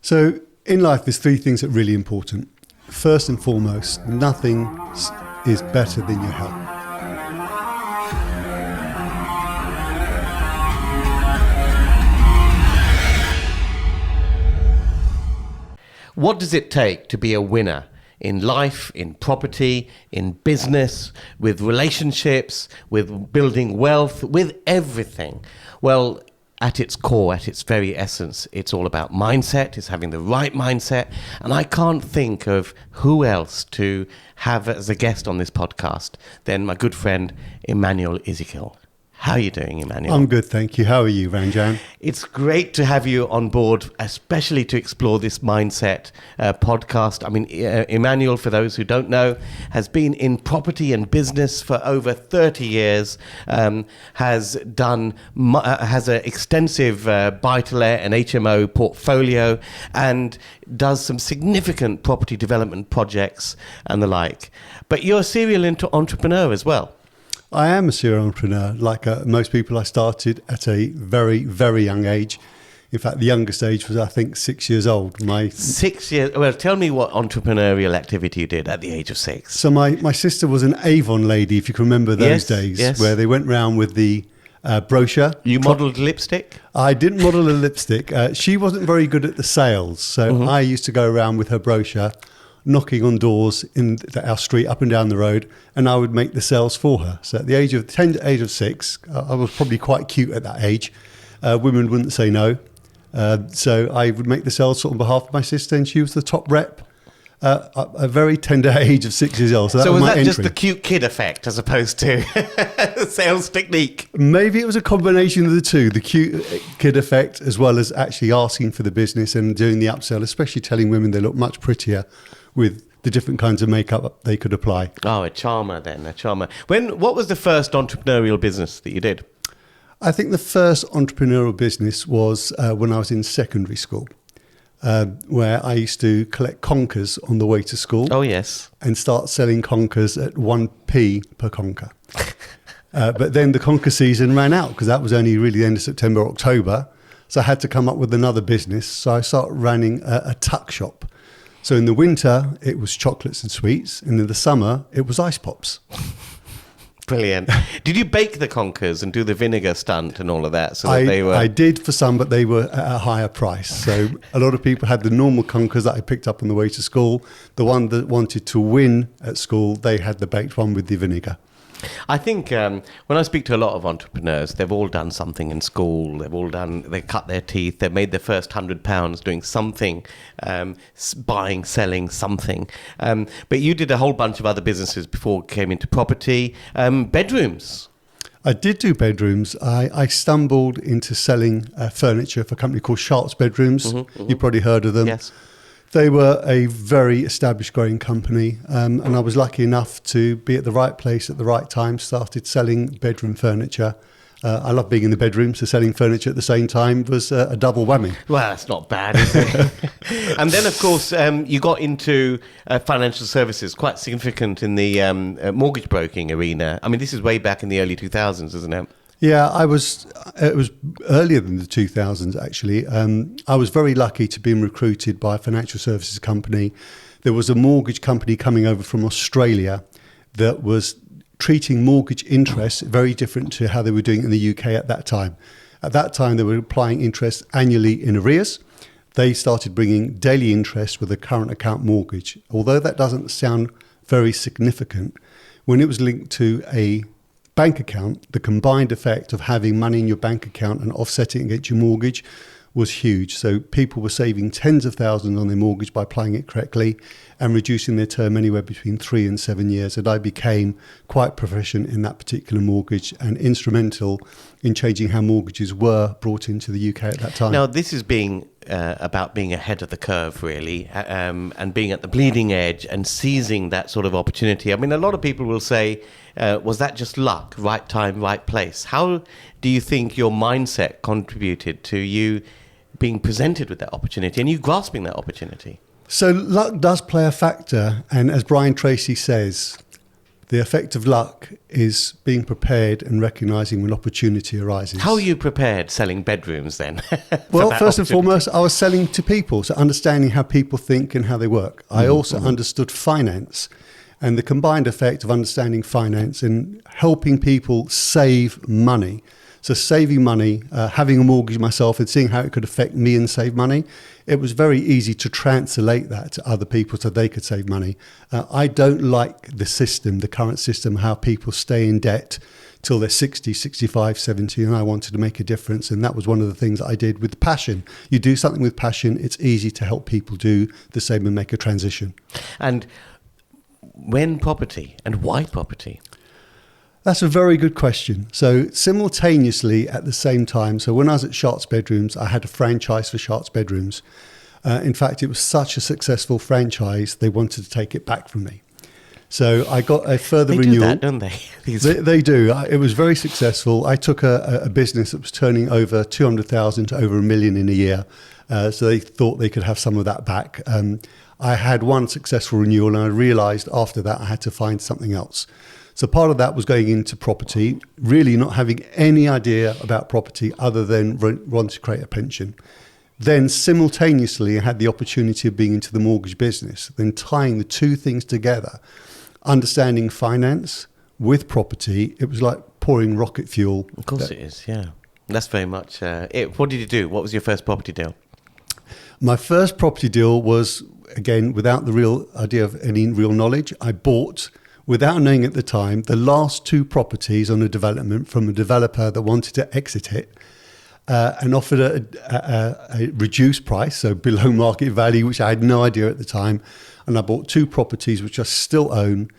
So in life, there's three things that are really important. First and foremost, nothing is better than your health. What does it take to be a winner in life, in property, in business, with relationships, with building wealth, with everything? Well, at its core, at its very essence, it's all about mindset. It's having the right mindset. And I can't think of who else to have as a guest on this podcast than my good friend, Immanuel Ezekiel. How are you doing, Immanuel? I'm good, thank you. How are you, Ranjan? It's great to have you on board, especially to explore this mindset podcast. I mean, Immanuel, for those who don't know, has been in property and business for over 30 years, has an extensive buy-to-let and HMO portfolio, and does some significant property development projects and the like. But you're a serial entrepreneur as well. I am a serial entrepreneur. Like most people, I started at a very, very young age. In fact, the youngest age was, I think, 6 years old. 6 years? Well, tell me what entrepreneurial activity you did at the age of 6. So my sister was an Avon lady, if you can remember those days, yes. Where they went round with the brochure. You modelled lipstick? I didn't model a lipstick. She wasn't very good at the sales. So I used to go around with her brochure, knocking on doors in our street up and down the road, and I would make the sales for her. So at the age of 10 to age of 6, I was probably quite cute at that age. Women wouldn't say no. So I would make the sales on behalf of my sister, and she was the top rep at a very tender age of 6 years old. So that was my entry. Just the cute kid effect as opposed to sales technique? Maybe it was a combination of the two, the cute kid effect, as well as actually asking for the business and doing the upsell, especially telling women they look much prettier with the different kinds of makeup they could apply. Oh, a charmer then, a charmer. What was the first entrepreneurial business that you did? I think the first entrepreneurial business was when I was in secondary school, where I used to collect conkers on the way to school. Oh, yes. And start selling conkers at 1p per conker. But then the conker season ran out because that was only really the end of September, October. So I had to come up with another business. So I started running a tuck shop. So in the winter, it was chocolates and sweets. And in the summer, it was ice pops. Brilliant. Did you bake the conkers and do the vinegar stunt and all of that? So that I did for some, but they were at a higher price. So a lot of people had the normal conkers that I picked up on the way to school. The one that wanted to win at school, they had the baked one with the vinegar. I think when I speak to a lot of entrepreneurs, they've all done something in school. They cut their teeth. They've made their first £100 doing something, buying, selling something. But you did a whole bunch of other businesses before you came into property. Bedrooms. I did do bedrooms. I stumbled into selling furniture for a company called Sharp's Bedrooms. You've probably heard of them. Yes. They were a very established growing company, and I was lucky enough to be at the right place at the right time, started selling bedroom furniture. I love being in the bedroom, so selling furniture at the same time was a double whammy. Well, that's not bad, is it? And then, of course, you got into financial services, quite significant in the mortgage broking arena. I mean, this is way back in the early 2000s, isn't it? Yeah, it was earlier than the 2000s, actually. I was very lucky to be recruited by a financial services company. There was a mortgage company coming over from Australia that was treating mortgage interest very different to how they were doing it in the UK at that time. At that time, they were applying interest annually in arrears. They started bringing daily interest with a current account mortgage. Although that doesn't sound very significant, when it was linked to a bank account, the combined effect of having money in your bank account and offsetting against your mortgage was huge. So people were saving tens of thousands on their mortgage by applying it correctly and reducing their term anywhere between 3 and 7 years. And I became quite proficient in that particular mortgage and instrumental in changing how mortgages were brought into the UK at that time. Now, this is about being ahead of the curve, really, and being at the bleeding edge and seizing that sort of opportunity. I mean, a lot of people will say, was that just luck, right time, right place? How do you think your mindset contributed to you being presented with that opportunity and you grasping that opportunity? So luck does play a factor. And as Brian Tracy says, The effect of luck is being prepared and recognising when opportunity arises. How are you prepared selling bedrooms then? Well, first and foremost, I was selling to people, so understanding how people think and how they work. I also understood finance, and the combined effect of understanding finance and helping people save money. So saving money, having a mortgage myself and seeing how it could affect me and save money, it was very easy to translate that to other people so they could save money. I don't like the system, the current system, how people stay in debt till they're 60, 65, 70, and I wanted to make a difference. And that was one of the things that I did with passion. You do something with passion, it's easy to help people do the same and make a transition. And when property, and why property? That's a very good question. So simultaneously at the same time, so when I was at Sharts Bedrooms, I had a franchise for Sharts Bedrooms. In fact, it was such a successful franchise, they wanted to take it back from me. So I got a further renewal. They do that, don't they? They do. It was very successful. I took a business that was turning over 200,000 to over $1 million in a year. So they thought they could have some of that back. I had one successful renewal and I realised after that I had to find something else. So part of that was going into property, really not having any idea about property other than want to create a pension. Then simultaneously I had the opportunity of being into the mortgage business, then tying the two things together, understanding finance with property. It was like pouring rocket fuel. Of course it is, yeah. That's very much it. What did you do? What was your first property deal? My first property deal was, again, without the real idea of any real knowledge, I bought, without knowing at the time, the last two properties on a development from a developer that wanted to exit it and offered a reduced price, so below market value, which I had no idea at the time. And I bought two properties which I still own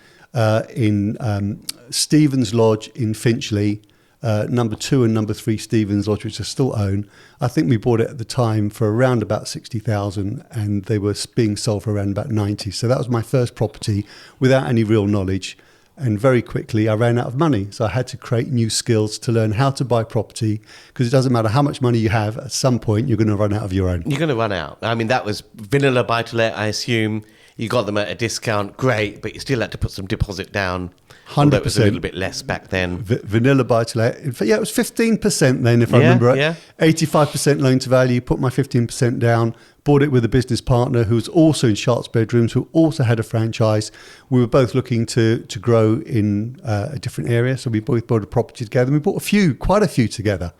in Stevens Lodge in Finchley, number 2 and number 3 Stevens Lodge, which I still own. I think we bought it at the time for around about 60,000 and they were being sold for around about 90. So that was my first property without any real knowledge. And very quickly I ran out of money. So I had to create new skills to learn how to buy property, because it doesn't matter how much money you have, at some point you're going to run out of your own. You're going to run out. I mean, that was vanilla buy-to-let, I assume. You got them at a discount, great, but you still had to put some deposit down. 100%. It was a little bit less back then. Vanilla buy-to-let. In fact, yeah, it was 15% then, if I remember right. Yeah. 85% loan to value, put my 15% down, bought it with a business partner who was also in Sharts Bedrooms, who also had a franchise. We were both looking to grow in a different area, so we both bought a property together. We bought quite a few together.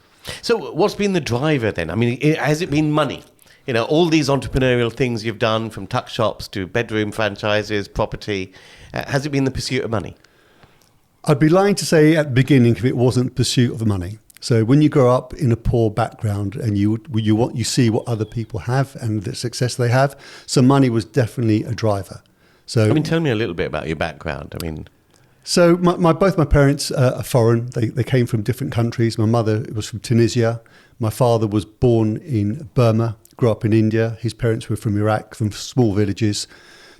So what's been the driver then? I mean, has it been money? You know, all these entrepreneurial things you've done, from tuck shops to bedroom franchises, property, has it been the pursuit of money? I'd be lying to say at the beginning if it wasn't pursuit of money. So when you grow up in a poor background and you see what other people have and the success they have, so money was definitely a driver. So I mean, tell me a little bit about your background. I mean, so both my parents are foreign. They came from different countries. My mother was from Tunisia. My father was born in Burma, grew up in India. His parents were from Iraq, from small villages.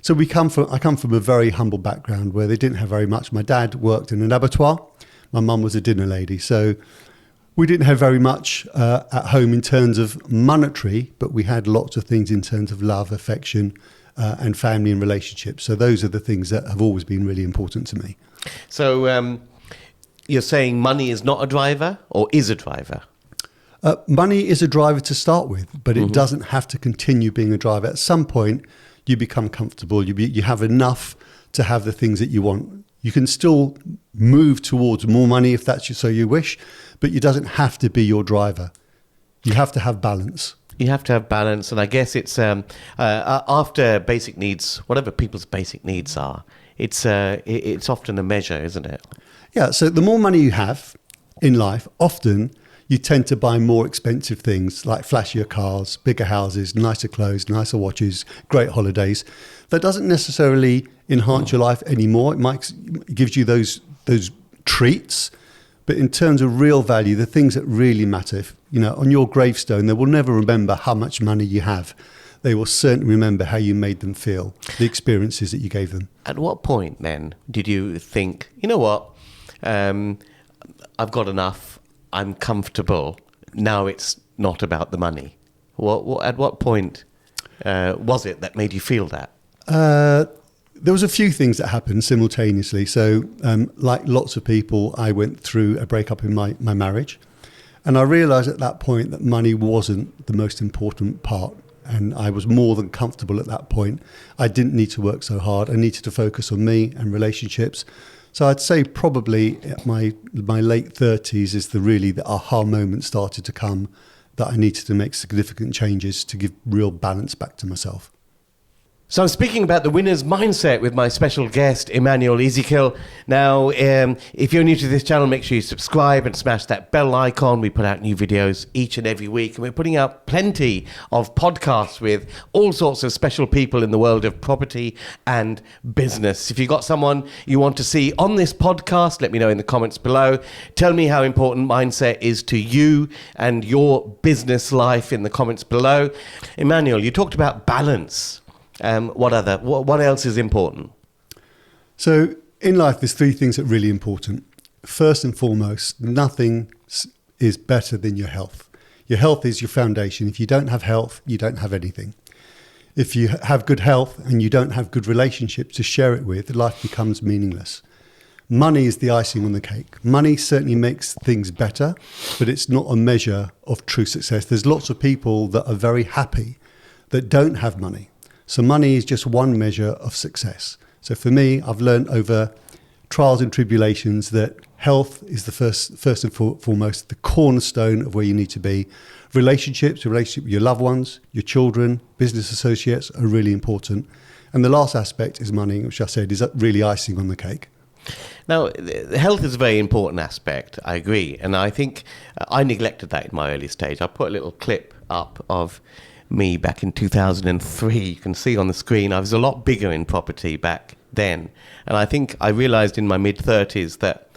So I come from a very humble background where they didn't have very much. My dad worked in an abattoir. My mum was a dinner lady. So we didn't have very much at home in terms of monetary, but we had lots of things in terms of love, affection, and family and relationships. So those are the things that have always been really important to me. So you're saying money is not a driver, or is a driver? Money is a driver to start with, but it doesn't have to continue being a driver. At some point, you become comfortable. You have enough to have the things that you want. You can still move towards more money if that's so you wish, but it doesn't have to be your driver. You have to have balance. You have to have balance, and I guess it's after basic needs, whatever people's basic needs are, it's often a measure, isn't it? Yeah, so the more money you have in life, often you tend to buy more expensive things like flashier cars, bigger houses, nicer clothes, nicer watches, great holidays. That doesn't necessarily enhance your life anymore. It gives you those treats. But in terms of real value, the things that really matter, on your gravestone, they will never remember how much money you have. They will certainly remember how you made them feel, the experiences that you gave them. At what point then did you think, you know what, I've got enough, I'm comfortable, now it's not about the money? At what point was it that made you feel that? there was a few things that happened simultaneously. So like lots of people, I went through a breakup in my marriage. And I realized at that point that money wasn't the most important part. And I was more than comfortable at that point. I didn't need to work so hard. I needed to focus on me and relationships. So I'd say probably at my late 30s is the aha moment started to come, that I needed to make significant changes to give real balance back to myself. So I'm speaking about the winner's mindset with my special guest, Immanuel Ezekiel. Now, if you're new to this channel, make sure you subscribe and smash that bell icon. We put out new videos each and every week, and we're putting out plenty of podcasts with all sorts of special people in the world of property and business. If you've got someone you want to see on this podcast, let me know in the comments below. Tell me how important mindset is to you and your business life in the comments below. Immanuel, you talked about balance. What else is important? So in life, there's three things that are really important. First and foremost, nothing is better than your health. Your health is your foundation. If you don't have health, you don't have anything. If you have good health and you don't have good relationships to share it with, life becomes meaningless. Money is the icing on the cake. Money certainly makes things better, but it's not a measure of true success. There's lots of people that are very happy that don't have money. So money is just one measure of success. So for me, I've learned over trials and tribulations that health is the first and foremost, the cornerstone of where you need to be. Relationships, a relationship with your loved ones, your children, business associates are really important. And the last aspect is money, which I said is really icing on the cake. Now, health is a very important aspect, I agree. And I think I neglected that in my early stage. I put a little clip up of me back in 2003. You can see on the screen I was a lot bigger in property back then, and I think I realized in my mid-30s that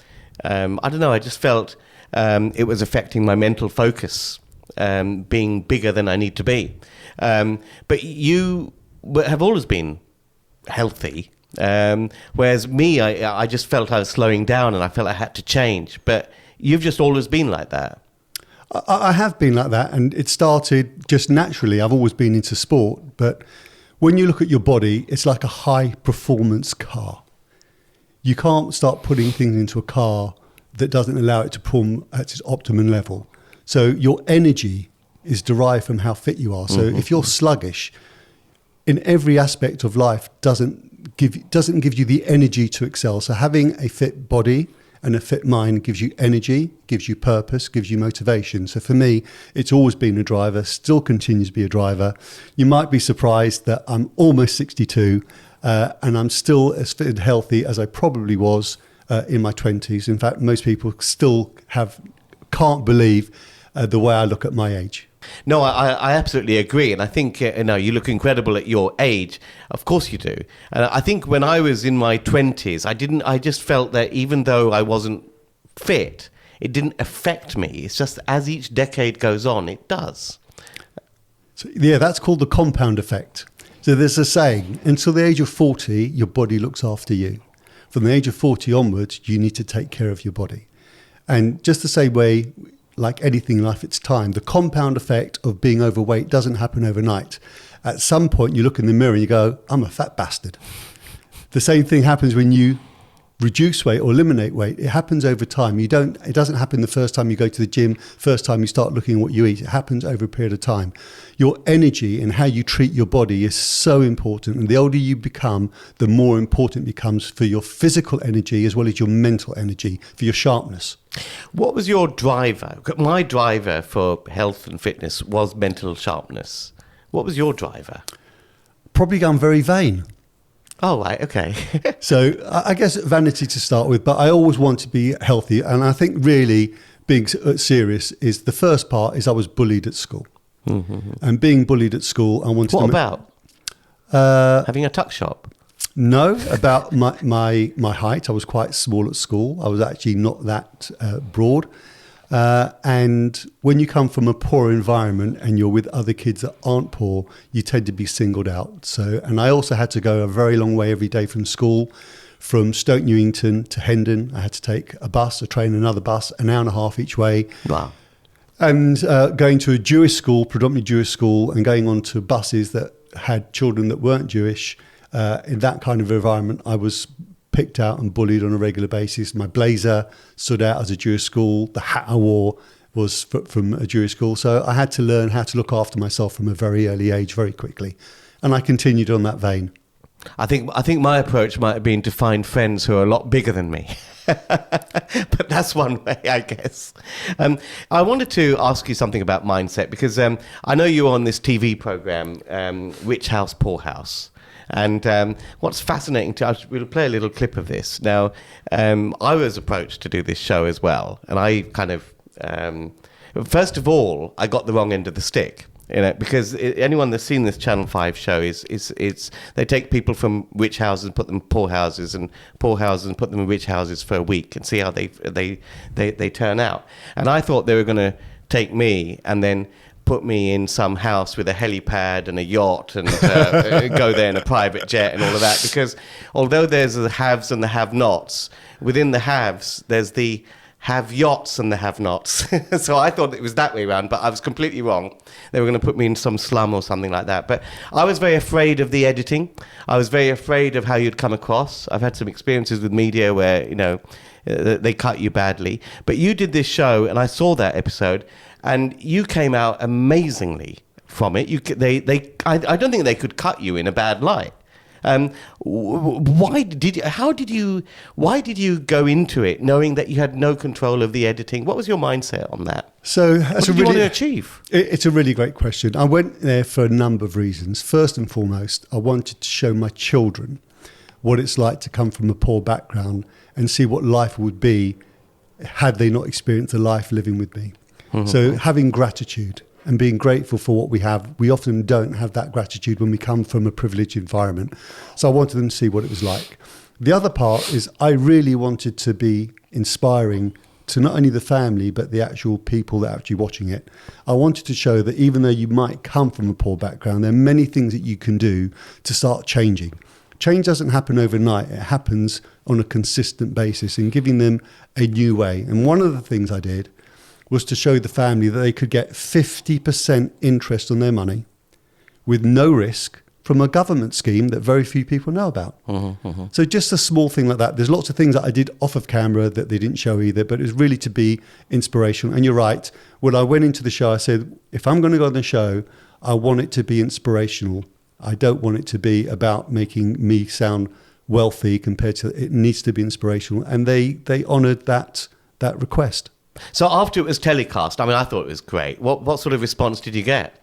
I don't know, I just felt it was affecting my mental focus, being bigger than I need to be. But you have always been healthy, whereas me, I just felt I was slowing down and I felt I had to change. But you've just always been like that. I have been like that, and it started just naturally. I've always been into sport, but when you look at your body, it's like a high performance car. You can't start putting things into a car that doesn't allow it to perform at its optimum level. So your energy is derived from how fit you are. So if you're sluggish in every aspect of life, doesn't give you the energy to excel. So having a fit body and a fit mind gives you energy, gives you purpose, gives you motivation. So for me, it's always been a driver, still continues to be a driver. You might be surprised that I'm almost 62 and I'm still as fit and healthy as I probably was in my 20s. In fact, most people still can't believe the way I look at my age. No, I absolutely agree. And I think, you look incredible at your age. Of course you do. And I think when I was in my 20s, I just felt that even though I wasn't fit, it didn't affect me. It's just as each decade goes on, it does. So, yeah, that's called the compound effect. So there's a saying, until the age of 40, your body looks after you. From the age of 40 onwards, you need to take care of your body. And just the same way, like anything in life, it's time. The compound effect of being overweight doesn't happen overnight. At some point, you look in the mirror and you go, I'm a fat bastard. The same thing happens when you reduce weight or eliminate weight. It happens over time. It doesn't happen the first time you go to the gym, first time you start looking at what you eat. It happens over a period of time. Your energy and how you treat your body is so important. And the older you become, the more important it becomes for your physical energy as well as your mental energy, for your sharpness. What was your driver? My driver for health and fitness was mental sharpness. What was your driver? Probably I'm very vain. Oh, right, okay. So I guess vanity to start with, but I always want to be healthy. And I think really being serious is the first part is I was bullied at school. Mm-hmm. And being bullied at school, I wanted What to... about? Having a tuck shop? No, about my height. I was quite small at school. I was actually not that broad. And when you come from a poor environment and you're with other kids that aren't poor, you tend to be singled out. So, and I also had to go a very long way every day from school, from Stoke Newington to Hendon. I had to take a bus, a train, another bus, an hour and a half each way. Wow. And going to a Jewish school, predominantly Jewish school, and going on to buses that had children that weren't Jewish. In that kind of environment, I was picked out and bullied on a regular basis. My blazer stood out as a Jewish school. The hat I wore was from a Jewish school. So I had to learn how to look after myself from a very early age, very quickly. And I continued on that vein. I think my approach might have been to find friends who are a lot bigger than me. But that's one way, I guess. I wanted to ask you something about mindset, because I know you were on this TV program, Rich House, Poor House. And what's fascinating we'll play a little clip of this. Now, I was approached to do this show as well. And I kind of, first of all, I got the wrong end of the stick. Because anyone that's seen this Channel 5 show is they take people from rich houses and put them in poor houses and put them in rich houses for a week and see how they turn out. And I thought they were going to take me and then put me in some house with a helipad and a yacht and go there in a private jet and all of that. Because although there's the haves and the have-nots, within the haves there's the have-yachts and the have-nots. So I thought it was that way around, but I was completely wrong. They were going to put me in some slum or something like that. But I was very afraid of the editing. I was very afraid of how you'd come across. I've had some experiences with media where, they cut you badly. But you did this show, and I saw that episode, and you came out amazingly from it. I don't think they could cut you in a bad light. Why did you go into it knowing that you had no control of the editing? What was your mindset on that? So what did you want to achieve? It's a really great question. I went there for a number of reasons. First and foremost, I wanted to show my children what it's like to come from a poor background and see what life would be had they not experienced a life living with me. Mm-hmm. So having gratitude and being grateful for what we have. We often don't have that gratitude when we come from a privileged environment. So I wanted them to see what it was like. The other part is I really wanted to be inspiring to not only the family, but the actual people that are actually watching it. I wanted to show that even though you might come from a poor background, there are many things that you can do to start changing. Change doesn't happen overnight. It happens on a consistent basis and giving them a new way. And one of the things I did was to show the family that they could get 50% interest on their money with no risk from a government scheme that very few people know about. Mm-hmm, mm-hmm. So just a small thing like that. There's lots of things that I did off of camera that they didn't show either, but it was really to be inspirational. And you're right, when I went into the show, I said, if I'm going to go on the show, I want it to be inspirational. I don't want it to be about making me sound wealthy compared to, it needs to be inspirational. And they honoured that request. So after it was telecast, I thought it was great. What sort of response did you get?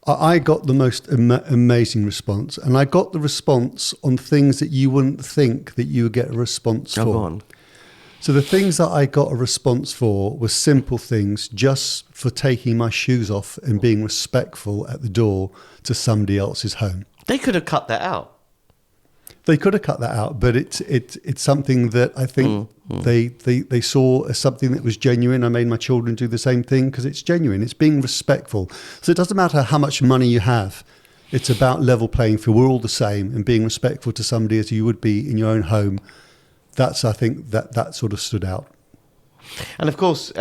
I got the most amazing response. And I got the response on things that you wouldn't think that you would get a response for. Go on. So the things that I got a response for were simple things, just for taking my shoes off and being respectful at the door to somebody else's home. They could have cut that out. They could have cut that out, but it's something that I think they saw as something that was genuine. I made my children do the same thing because it's genuine. It's being respectful. So it doesn't matter how much money you have. It's about level playing field. We're all the same, and being respectful to somebody as you would be in your own home. I think that sort of stood out. And of course,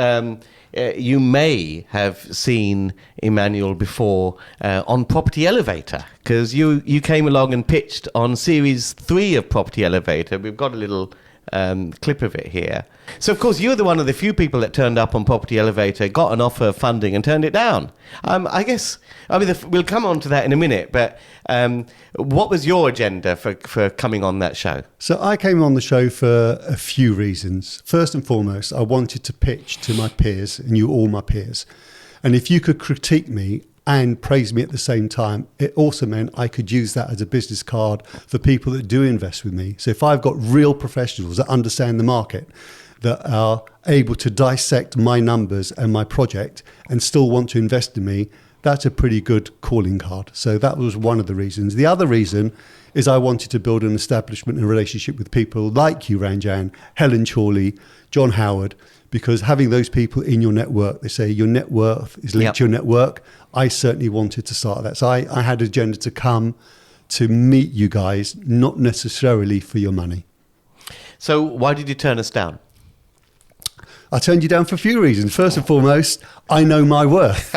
you may have seen Immanuel before on Property Elevator, because you came along and pitched on Series 3 of Property Elevator. We've got a little clip of it here. So, of course, you're one of the few people that turned up on Property Elevator, got an offer of funding and turned it down. We'll come on to that in a minute, but what was your agenda for coming on that show? So I came on the show for a few reasons. First and foremost, I wanted to pitch to my peers, and you all my peers. And if you could critique me and praise me at the same time, it also meant I could use that as a business card for people that do invest with me. So if I've got real professionals that understand the market, that are able to dissect my numbers and my project and still want to invest in me, that's a pretty good calling card. So that was one of the reasons. The other reason is I wanted to build an establishment and relationship with people like you, Ranjan, Helen Chorley, John Howard, because having those people in your network, they say your net worth is linked to your network. I certainly wanted to start that. So I had an agenda to come to meet you guys, not necessarily for your money. So why did you turn us down? I turned you down for a few reasons. First and foremost, I know my worth.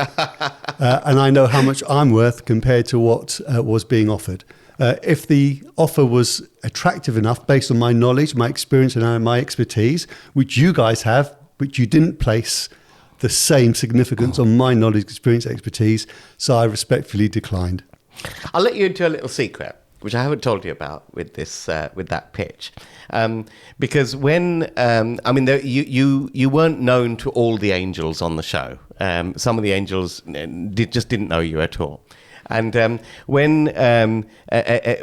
And I know how much I'm worth compared to what was being offered. If the offer was attractive enough based on my knowledge, my experience and my expertise, which you guys have, which you didn't place the same significance on my knowledge, experience, expertise, so I respectfully declined. I'll let you into a little secret, which I haven't told you about with this, with that pitch, because when you weren't known to all the angels on the show. Some of the angels just didn't know you at all, and when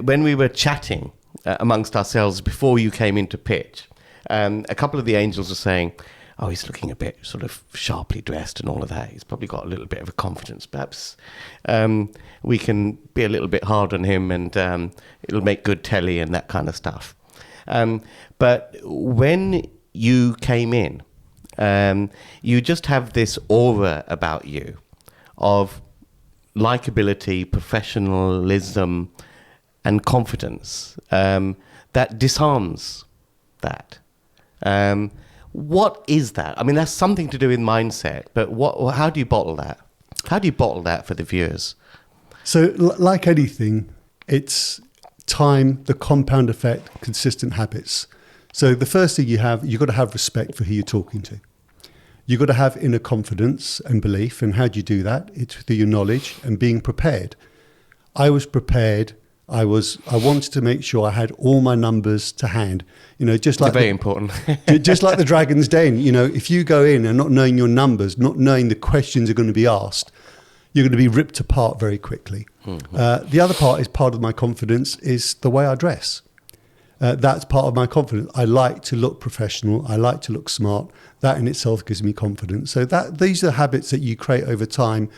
we were chatting amongst ourselves before you came into pitch, a couple of the angels were saying, "Oh, he's looking a bit sort of sharply dressed and all of that. He's probably got a little bit of a confidence. Perhaps we can be a little bit hard on him and it'll make good telly and that kind of stuff." But when you came in, you just have this aura about you of likability, professionalism, and confidence that disarms that. What is that? I mean, that's something to do with mindset, but how do you bottle that? How do you bottle that for the viewers? So like anything, it's time, the compound effect, consistent habits. So the first thing you've got to have respect for who you're talking to. You've got to have inner confidence and belief. And how do you do that? It's through your knowledge and being prepared. I was prepared. I wanted to make sure I had all my numbers to hand. Just like very important. Just like the Dragon's Den. If you go in and not knowing your numbers, not knowing the questions are going to be asked, you're going to be ripped apart very quickly. Mm-hmm. The other part is part of my confidence is the way I dress. That's part of my confidence. I like to look professional. I like to look smart. That in itself gives me confidence. So these are habits that you create over time.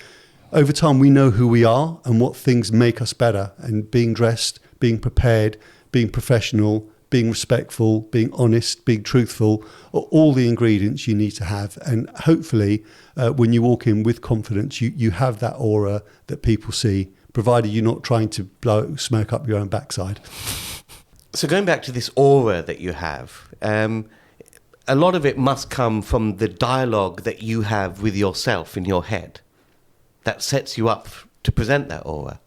Over time, we know who we are and what things make us better. And being dressed, being prepared, being professional, being respectful, being honest, being truthful, are all the ingredients you need to have. And hopefully, when you walk in with confidence, you have that aura that people see, provided you're not trying to blow smoke up your own backside. So going back to this aura that you have, a lot of it must come from the dialogue that you have with yourself in your head that sets you up to present that aura.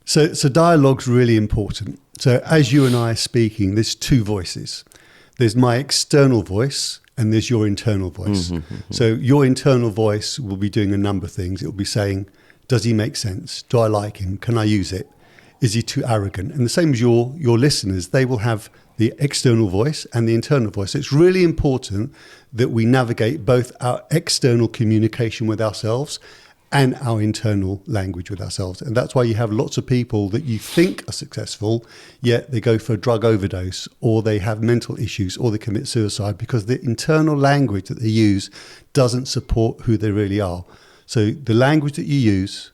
So dialogue's really important. So as you and I are speaking, there's two voices. There's my external voice and there's your internal voice. Mm-hmm. So your internal voice will be doing a number of things. It will be saying, does he make sense? Do I like him? Can I use it? Is he too arrogant? And the same as your listeners, they will have the external voice and the internal voice. So it's really important that we navigate both our external communication with ourselves and our internal language with ourselves. And that's why you have lots of people that you think are successful, yet they go for a drug overdose, or they have mental issues, or they commit suicide, because the internal language that they use doesn't support who they really are. So the language that you use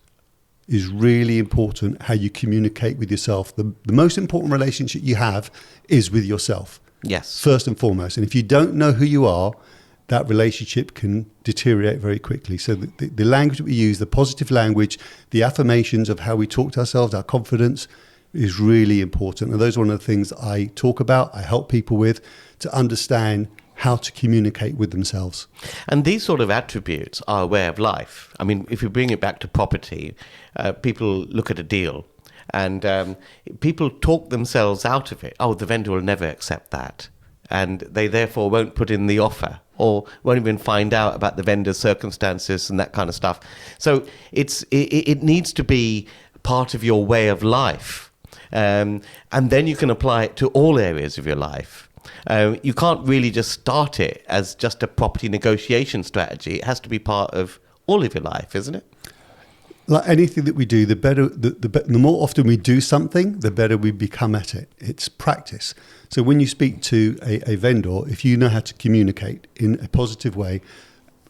is really important, how you communicate with yourself. The most important relationship you have is with yourself. Yes. First and foremost. And if you don't know who you are, that relationship can deteriorate very quickly. So the language that we use, the positive language, the affirmations of how we talk to ourselves, our confidence is really important. And those are one of the things I talk about, I help people with, to understand how to communicate with themselves. And these sort of attributes are a way of life. I mean, if you bring it back to property, people look at a deal and people talk themselves out of it. Oh, the vendor will never accept that. And they therefore won't put in the offer or won't even find out about the vendor's circumstances and that kind of stuff. So it needs to be part of your way of life. And then you can apply it to all areas of your life. You can't really just start it as just a property negotiation strategy. It has to be part of all of your life, isn't it? Like anything that we do, the more often we do something, the better we become at it. It's practice. So when you speak to a vendor, if you know how to communicate in a positive way,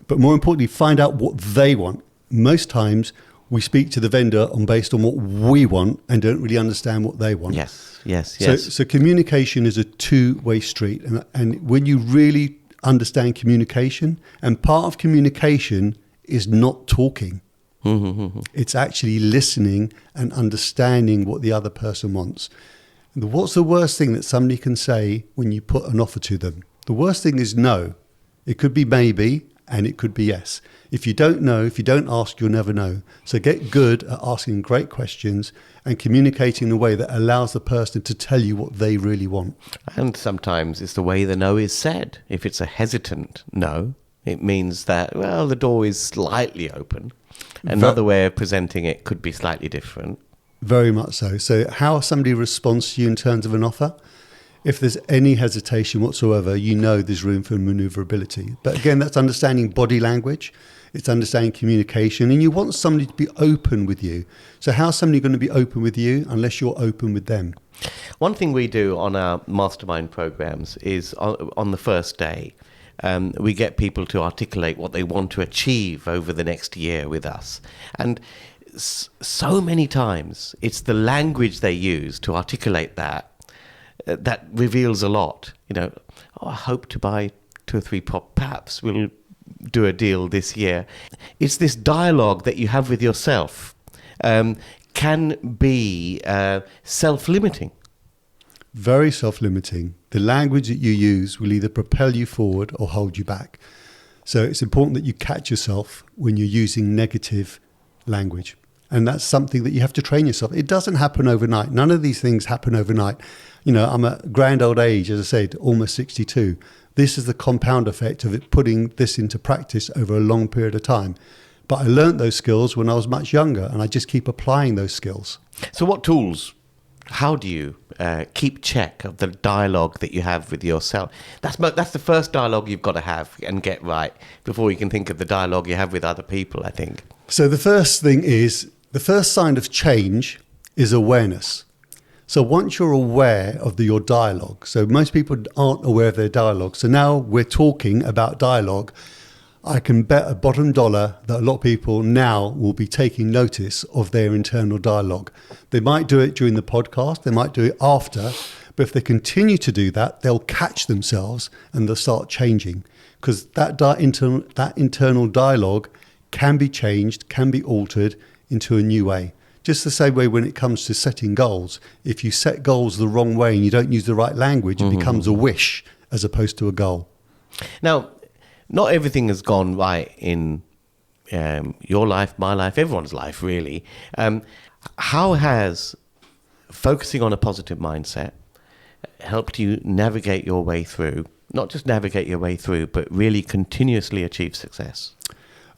but more importantly, find out what they want. Most times we speak to the vendor based on what we want and don't really understand what they want. Yes. So communication is a two-way street. And when you really understand communication, and part of communication is not talking. Mm-hmm. It's actually listening and understanding what the other person wants. What's the worst thing that somebody can say when you put an offer to them? The worst thing is no. It could be maybe, and it could be yes. If you don't know, if you don't ask, you'll never know. So get good at asking great questions and communicating in a way that allows the person to tell you what they really want. And sometimes it's the way the no is said. If it's a hesitant no, it means that, well, the door is slightly open. Another way of presenting it could be slightly different. Very much so. So how somebody responds to you in terms of an offer, if there's any hesitation whatsoever, you know there's room for maneuverability. But again, that's understanding body language. It's understanding communication. And you want somebody to be open with you. So how's somebody going to be open with you unless you're open with them? One thing we do on our mastermind programs is on the first day, we get people to articulate what they want to achieve over the next year with us. And so many times it's the language they use to articulate that reveals a lot. I hope to buy 2 or 3 perhaps we'll do a deal this year. It's this dialogue that you have with yourself can be self-limiting. Very self-limiting. The language that you use will either propel you forward or hold you back. So it's important that you catch yourself when you're using negative language. And that's something that you have to train yourself. It doesn't happen overnight. None of these things happen overnight. I'm at grand old age, as I said, almost 62. This is the compound effect of it putting this into practice over a long period of time. But I learned those skills when I was much younger, and I just keep applying those skills. So what tools, how do you keep check of the dialogue that you have with yourself? That's the first dialogue you've got to have and get right before you can think of the dialogue you have with other people, I think. So the first thing is, the first sign of change is awareness. So once you're aware of your dialogue, so most people aren't aware of their dialogue. So now we're talking about dialogue. I can bet a bottom dollar that a lot of people now will be taking notice of their internal dialogue. They might do it during the podcast, they might do it after, but if they continue to do that, they'll catch themselves and they'll start changing, because that internal dialogue can be changed, can be altered into a new way. Just the same way when it comes to setting goals. If you set goals the wrong way and you don't use the right language, it becomes a wish as opposed to a goal. Now, not everything has gone right in your life, my life, everyone's life, really. How has focusing on a positive mindset helped you navigate your way through, not just navigate your way through, but really continuously achieve success?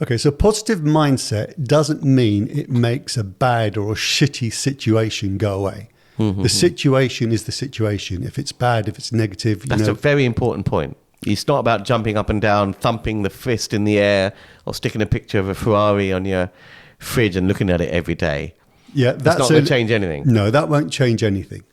Okay, so positive mindset doesn't mean it makes a bad or a shitty situation go away. The situation is the situation. If it's bad, if it's negative, That's a very important point. It's not about jumping up and down, thumping the fist in the air, or sticking a picture of a Ferrari on your fridge and looking at it every day. Yeah, that's not going to change anything. No, that won't change anything.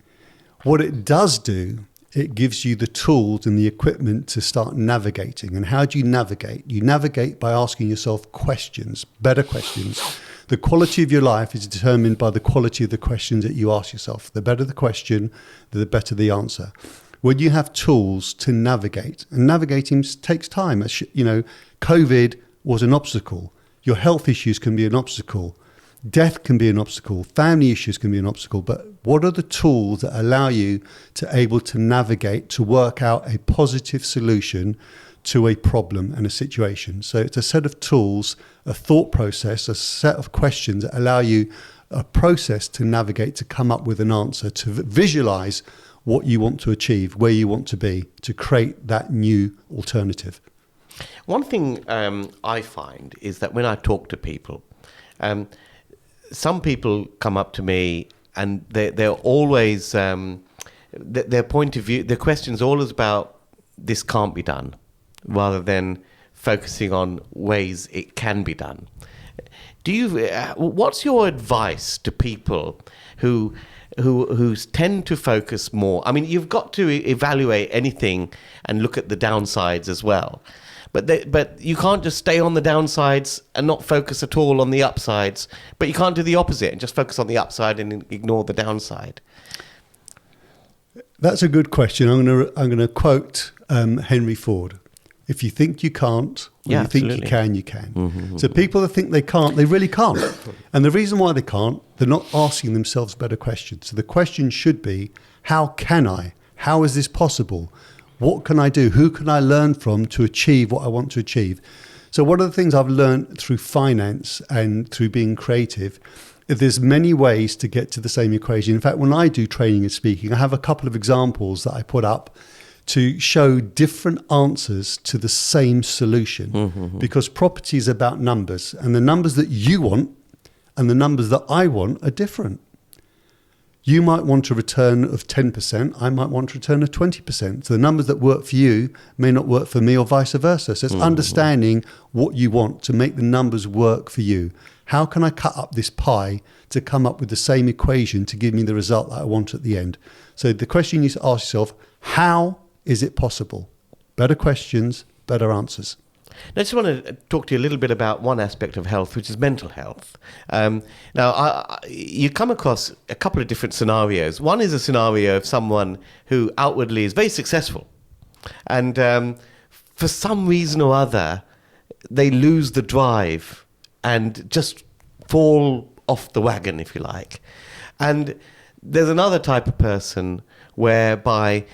What it does do, it gives you the tools and the equipment to start navigating. And how do you navigate? You navigate by asking yourself questions, better questions. The quality of your life is determined by the quality of the questions that you ask yourself. The better the question, the better the answer. When you have tools to navigate, and navigating takes time. COVID was an obstacle. Your health issues can be an obstacle. Death can be an obstacle. Family issues can be an obstacle. But what are the tools that allow you to able to navigate, to work out a positive solution to a problem and a situation? So it's a set of tools, a thought process, a set of questions that allow you a process to navigate, to come up with an answer, to visualize what you want to achieve, where you want to be, to create that new alternative. One thing I find is that when I talk to people, some people come up to me and they're always, their point of view, their question's always about this can't be done, rather than focusing on ways it can be done. What's your advice to people who tend to focus more? I mean, you've got to evaluate anything and look at the downsides as well. But you can't just stay on the downsides and not focus at all on the upsides. But you can't do the opposite and just focus on the upside and ignore the downside. That's a good question. I'm going to quote Henry Ford. If you think you can't, or you think you can, you can. Mm-hmm. So people that think they can't, they really can't. And the reason why they can't, they're not asking themselves better questions. So the question should be, how can I? How is this possible? What can I do? Who can I learn from to achieve what I want to achieve? So one of the things I've learned through finance and through being creative, there's many ways to get to the same equation. In fact, when I do training and speaking, I have a couple of examples that I put up to show different answers to the same solution, because property is about numbers, and the numbers that you want and the numbers that I want are different. You might want a return of 10%, I might want a return of 20%. So the numbers that work for you may not work for me, or vice versa. So it's understanding what you want to make the numbers work for you. How can I cut up this pie to come up with the same equation to give me the result that I want at the end? So the question you need to ask yourself, how is it possible? Better questions, better answers. I just want to talk to you a little bit about one aspect of health, which is mental health. Now, you come across a couple of different scenarios. One is a scenario of someone who outwardly is very successful, and for some reason or other, they lose the drive and just fall off the wagon, if you like. And there's another type of person whereby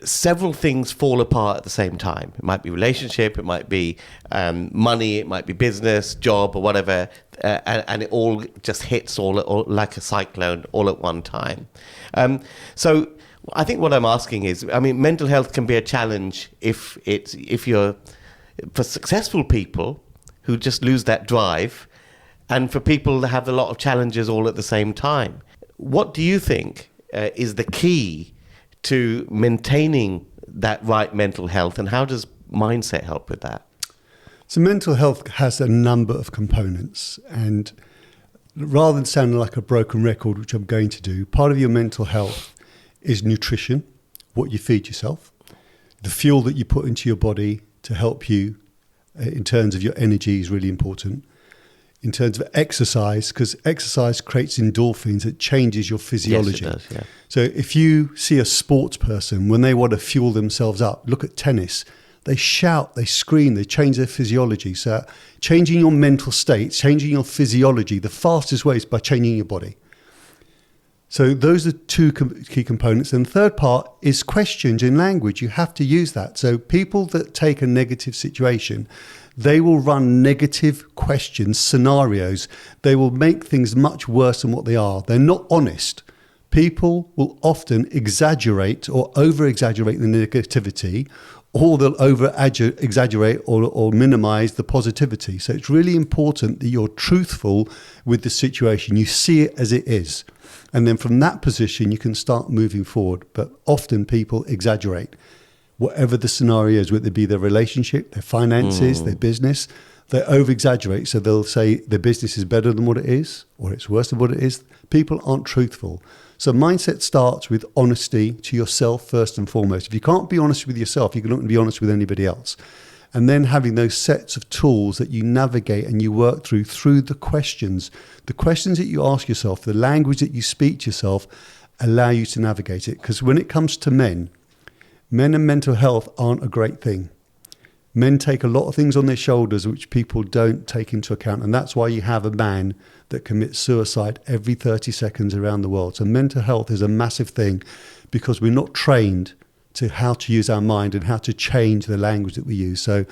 several things fall apart at the same time. It might be relationship, it might be money, it might be business, job, or whatever, and it all just hits all like a cyclone all at one time. So I think what I'm asking is, I mean, mental health can be a challenge if you're for successful people who just lose that drive, and for people that have a lot of challenges all at the same time. What do you think is the key to maintaining that right mental health, and how does mindset help with that? So mental health has a number of components, and rather than sounding like a broken record, which I'm going to do, part of your mental health is nutrition, what you feed yourself, the fuel that you put into your body to help you in terms of your energy is really important. In terms of exercise, because exercise creates endorphins, it changes your physiology. Yes, it does, yeah. So if you see a sports person, when they want to fuel themselves up, look at tennis, they shout, they scream, they change their physiology. So changing your mental state, changing your physiology, the fastest way is by changing your body. So those are two key components. And the third part is questions in language. You have to use that. So people that take a negative situation, they will run negative questions, scenarios. They will make things much worse than what they are. They're not honest. People will often exaggerate or over-exaggerate the negativity, or they'll over-exaggerate or minimize the positivity. So it's really important that you're truthful with the situation. You see it as it is. And then from that position, you can start moving forward. But often people exaggerate. Whatever the scenario is, whether it be their relationship, their finances, their business, they over-exaggerate. So they'll say their business is better than what it is, or it's worse than what it is. People aren't truthful. So mindset starts with honesty to yourself first and foremost. If you can't be honest with yourself, you can't be honest with anybody else. And then having those sets of tools that you navigate and you work through the questions. The questions that you ask yourself, the language that you speak to yourself, allow you to navigate it. Because when it comes to men and mental health aren't a great thing. Men take a lot of things on their shoulders which people don't take into account. And that's why you have a man that commits suicide every 30 seconds around the world. So mental health is a massive thing because we're not trained to how to use our mind and how to change the language that we use. So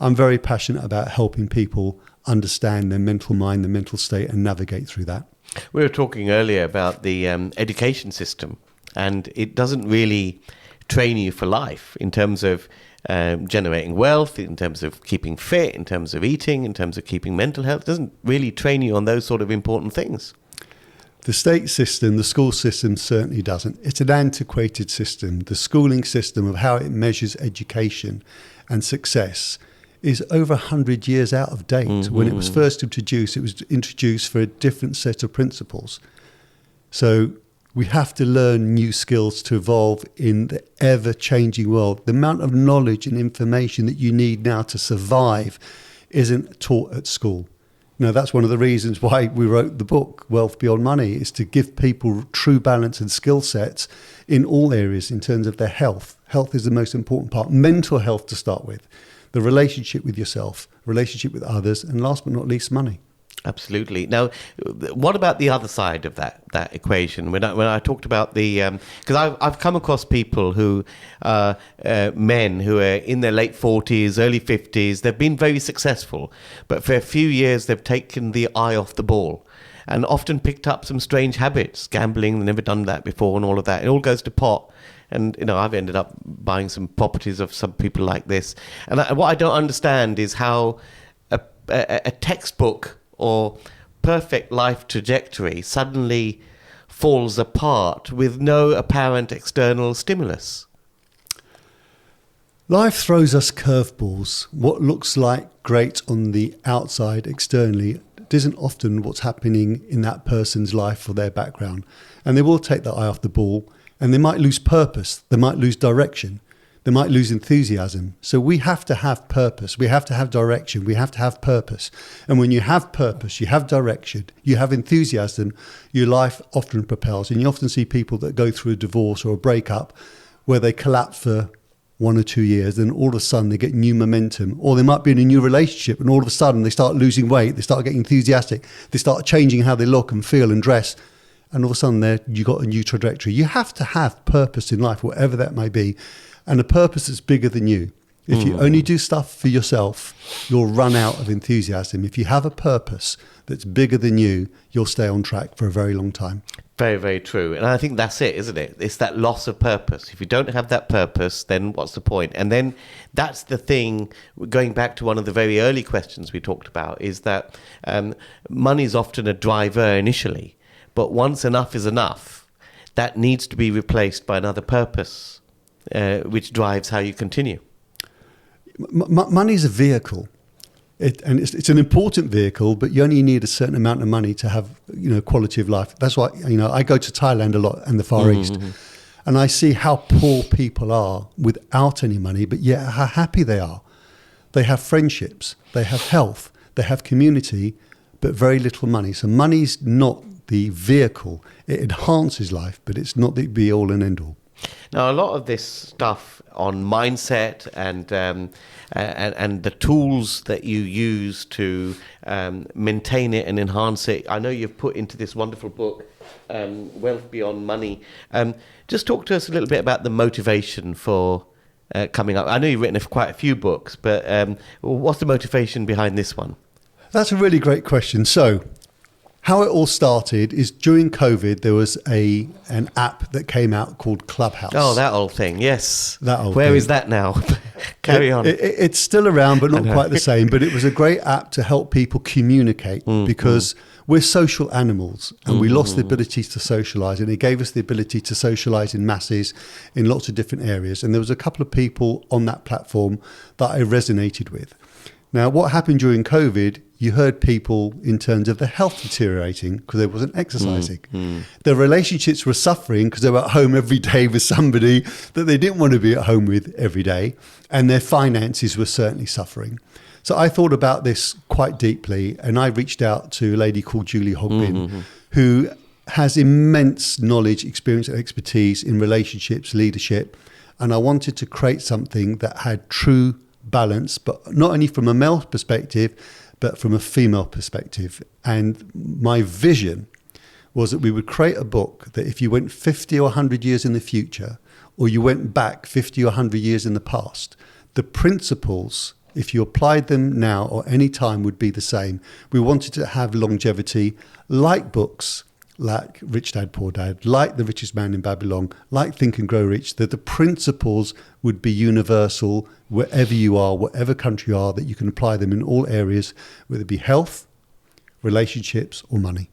I'm very passionate about helping people understand their mental mind, their mental state, and navigate through that. We were talking earlier about the education system, and it doesn't really train you for life in terms of generating wealth, in terms of keeping fit, in terms of eating, in terms of keeping mental health. It doesn't really train you on those sort of important things. The state system, the school system certainly doesn't. It's an antiquated system. The schooling system of how it measures education and success is over 100 years out of date. When it was first introduced, it was introduced for a different set of principles. So we have to learn new skills to evolve in the ever-changing world. The amount of knowledge and information that you need now to survive isn't taught at school. Now, that's one of the reasons why we wrote the book, Wealth Beyond Money, is to give people true balance and skill sets in all areas in terms of their health. Health is the most important part. Mental health to start with, the relationship with yourself, relationship with others, and last but not least, money. Absolutely. Now, what about the other side of that equation? When I talked about the, because I've come across people who, men who are in their late 40s, early 50s, they've been very successful, but for a few years they've taken the eye off the ball and often picked up some strange habits, gambling, they've never done that before and all of that. It all goes to pot. And, I've ended up buying some properties of some people like this. And what I don't understand is how a textbook or perfect life trajectory suddenly falls apart with no apparent external stimulus. Life throws us curveballs. What looks like great on the outside externally isn't often what's happening in that person's life or their background. And they will take their eye off the ball, and they might lose purpose, they might lose direction, they might lose enthusiasm. So we have to have purpose, we have to have direction, we have to have purpose. And when you have purpose, you have direction, you have enthusiasm, your life often propels. And you often see people that go through a divorce or a breakup where they collapse for 1 or 2 years, then all of a sudden they get new momentum. Or they might be in a new relationship and all of a sudden they start losing weight, they start getting enthusiastic, they start changing how they look and feel and dress. And all of a sudden you got a new trajectory. You have to have purpose in life, whatever that may be. And a purpose that's bigger than you. If you only do stuff for yourself, you'll run out of enthusiasm. If you have a purpose that's bigger than you, you'll stay on track for a very long time. Very, very true. And I think that's it, isn't it? It's that loss of purpose. If you don't have that purpose, then what's the point? And then that's the thing, going back to one of the very early questions we talked about, is that money is often a driver initially. But once enough is enough, that needs to be replaced by another purpose, which drives how you continue. Money is a vehicle. It's an important vehicle, but you only need a certain amount of money to have, quality of life. That's why, I go to Thailand a lot and the Far East, and I see how poor people are without any money, but yet how happy they are. They have friendships, they have health, they have community, but very little money. So money's not the vehicle. It enhances life, but it's not the be all and end all. Now, a lot of this stuff on mindset and the tools that you use to maintain it and enhance it, I know you've put into this wonderful book, Wealth Beyond Money. Just talk to us a little bit about the motivation for coming up. I know you've written quite a few books, but what's the motivation behind this one? That's a really great question. So, how it all started is during COVID, there was an app that came out called Clubhouse. Oh, that old thing, yes. That old Where thing. is that now? Carry on. It's still around, but not quite the same. But it was a great app to help people communicate because we're social animals and we lost the ability to socialize. And it gave us the ability to socialize in masses in lots of different areas. And there was a couple of people on that platform that I resonated with. Now, what happened during COVID, you heard people in terms of their health deteriorating because they wasn't exercising. Their relationships were suffering because they were at home every day with somebody that they didn't want to be at home with every day. And their finances were certainly suffering. So I thought about this quite deeply. And I reached out to a lady called Julie Hogbin, who has immense knowledge, experience, and expertise in relationships, leadership. And I wanted to create something that had true balance, but not only from a male perspective, but from a female perspective. And my vision was that we would create a book that if you went 50 or 100 years in the future, or you went back 50 or 100 years in the past, the principles, if you applied them now or any time, would be the same. We wanted to have longevity, like books, like Rich Dad, Poor Dad, like The Richest Man in Babylon, like Think and Grow Rich, that the principles would be universal wherever you are, whatever country you are, that you can apply them in all areas, whether it be health, relationships or money.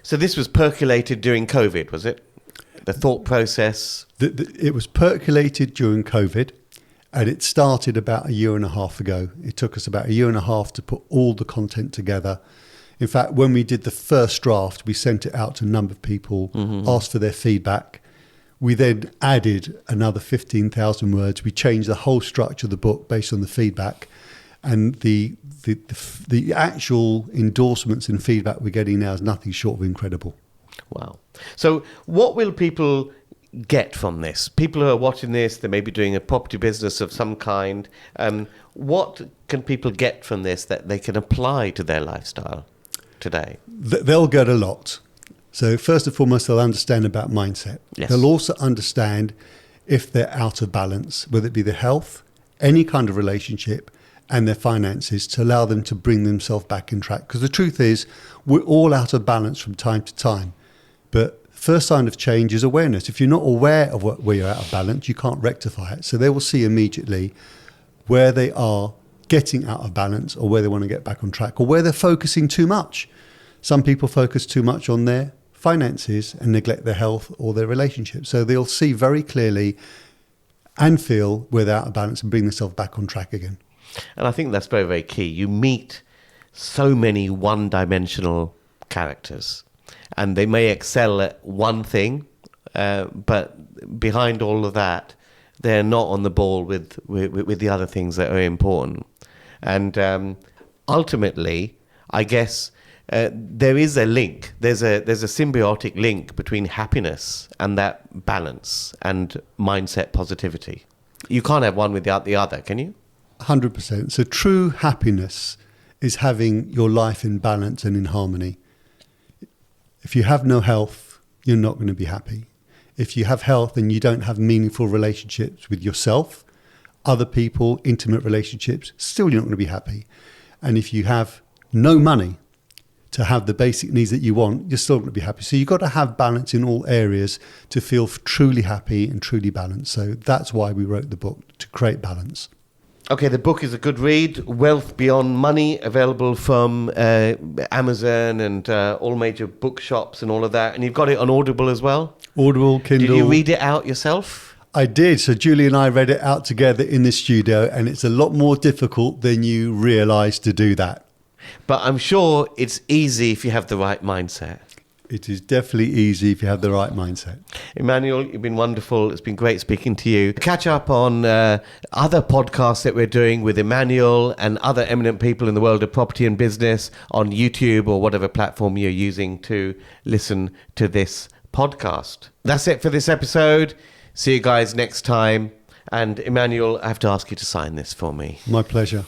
So this was percolated during COVID, was it? The thought process? It was percolated during COVID, and it started about a year and a half ago. It took us about a year and a half to put all the content together. In fact, when we did the first draft, we sent it out to a number of people, asked for their feedback. We then added another 15,000 words. We changed the whole structure of the book based on the feedback. And the actual endorsements and feedback we're getting now is nothing short of incredible. Wow. So what will people get from this? People who are watching this, they may be doing a property business of some kind. What can people get from this that they can apply to their lifestyle? today? They'll get a lot. So first and foremost, they'll understand about mindset. Yes. They'll also understand if they're out of balance, whether it be their health, any kind of relationship, and their finances, to allow them to bring themselves back in track. Because the truth is, we're all out of balance from time to time. But first sign of change is awareness. If you're not aware of where you're out of balance, you can't rectify it. So they will see immediately where they are getting out of balance, or where they want to get back on track, or where they're focusing too much. Some people focus too much on their finances and neglect their health or their relationships. So they'll see very clearly and feel where they're out of balance and bring themselves back on track again. And I think that's very, very key. You meet so many one-dimensional characters, and they may excel at one thing, but behind all of that, they're not on the ball with the other things that are important. And ultimately, I guess there is a link. There's a symbiotic link between happiness and that balance and mindset positivity. You can't have one without the other, can you? 100%. So true happiness is having your life in balance and in harmony. If you have no health, you're not going to be happy. If you have health and you don't have meaningful relationships with yourself, other people, intimate relationships, still you're not going to be happy. And if you have no money to have the basic needs that you want, you're still going to be happy. So you've got to have balance in all areas to feel truly happy and truly balanced. So that's why we wrote the book, to create balance. Okay, the book is a good read. Wealth Beyond Money, available from Amazon and all major bookshops and all of that. And you've got it on Audible as well? Audible, Kindle. Did you read it out yourself? I did. So Julie and I read it out together in the studio, and it's a lot more difficult than you realise to do that. But I'm sure it's easy if you have the right mindset. It is definitely easy if you have the right mindset. Immanuel, you've been wonderful. It's been great speaking to you. Catch up on other podcasts that we're doing with Immanuel and other eminent people in the world of property and business on YouTube or whatever platform you're using to listen to this podcast. That's it for this episode. See you guys next time. And Immanuel, I have to ask you to sign this for me. My pleasure.